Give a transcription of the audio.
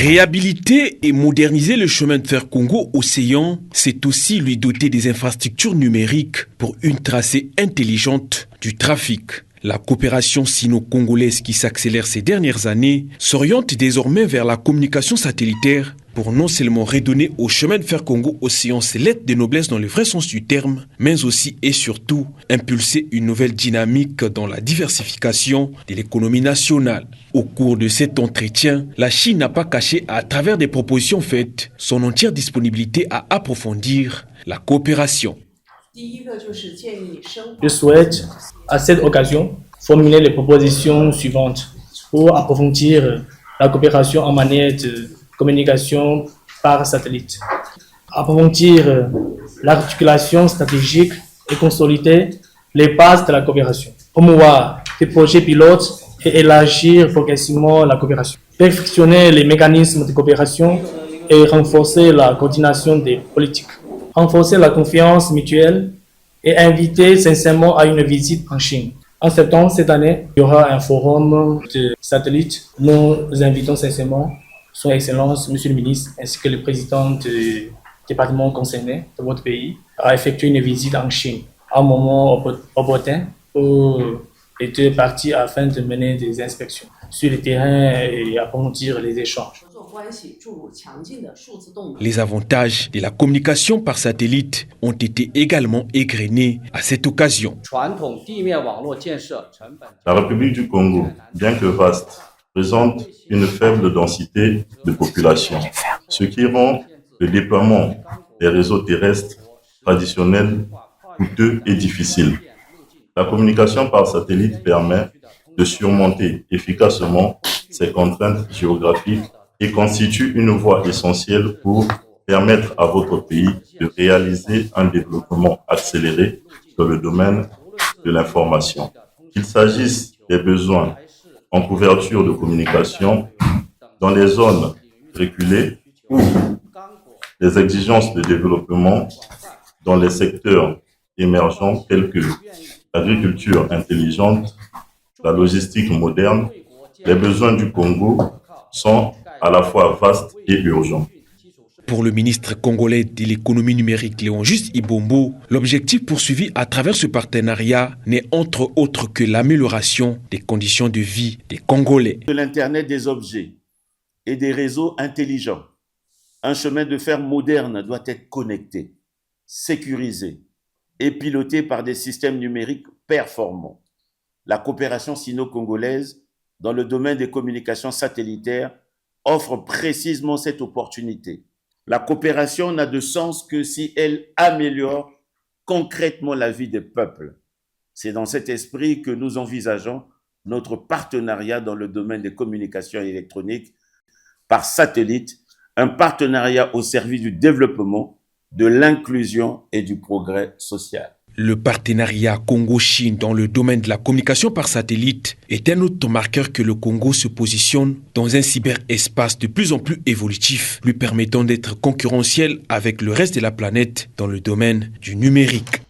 Réhabiliter et moderniser le chemin de fer Congo-Océan, c'est aussi lui doter des infrastructures numériques pour une tracée intelligente du trafic. La coopération sino-congolaise qui s'accélère ces dernières années s'oriente désormais vers la communication satellitaire pour non seulement redonner au chemin de fer Congo-Océan ses lettres de noblesse dans le vrai sens du terme, mais aussi et surtout impulser une nouvelle dynamique dans la diversification de l'économie nationale. Au cours de cet entretien, la Chine n'a pas caché à travers des propositions faites son entière disponibilité à approfondir la coopération. Je souhaite, à cette occasion, formuler les propositions suivantes pour approfondir la coopération en matière de communication par satellite. Approfondir l'articulation stratégique et consolider les bases de la coopération. Promouvoir des projets pilotes et élargir progressivement la coopération. Perfectionner les mécanismes de coopération et renforcer la coordination des politiques. Renforcer la confiance mutuelle et inviter sincèrement à une visite en Chine. En septembre cette année, il y aura un forum de satellites. Nous invitons sincèrement Son Excellence, Monsieur le ministre, ainsi que le président du département concerné de votre pays à effectuer une visite en Chine à un moment opportun pour les deux parties afin de mener des inspections sur le terrain et approfondir les échanges. Les avantages de la communication par satellite ont été également égrenés à cette occasion. La République du Congo, bien que vaste, présente une faible densité de population, ce qui rend le déploiement des réseaux terrestres traditionnels coûteux et difficile. La communication par satellite permet de surmonter efficacement ces contraintes géographiques et constitue une voie essentielle pour permettre à votre pays de réaliser un développement accéléré dans le domaine de l'information. Qu'il s'agisse des besoins en couverture de communication dans les zones reculées ou des exigences de développement dans les secteurs émergents tels que l'agriculture intelligente, la logistique moderne, les besoins du Congo sont à la fois vastes et urgents. Pour le ministre congolais de l'économie numérique Léon-Juste Ibombo, l'objectif poursuivi à travers ce partenariat n'est entre autres que l'amélioration des conditions de vie des Congolais. De l'Internet des objets et des réseaux intelligents, un chemin de fer moderne doit être connecté, sécurisé et piloté par des systèmes numériques performants. La coopération sino-congolaise dans le domaine des communications satellitaires offre précisément cette opportunité. La coopération n'a de sens que si elle améliore concrètement la vie des peuples. C'est dans cet esprit que nous envisageons notre partenariat dans le domaine des communications électroniques par satellite, un partenariat au service du développement, de l'inclusion et du progrès social. Le partenariat Congo-Chine dans le domaine de la communication par satellite est un autre marqueur que le Congo se positionne dans un cyberespace de plus en plus évolutif, lui permettant d'être concurrentiel avec le reste de la planète dans le domaine du numérique.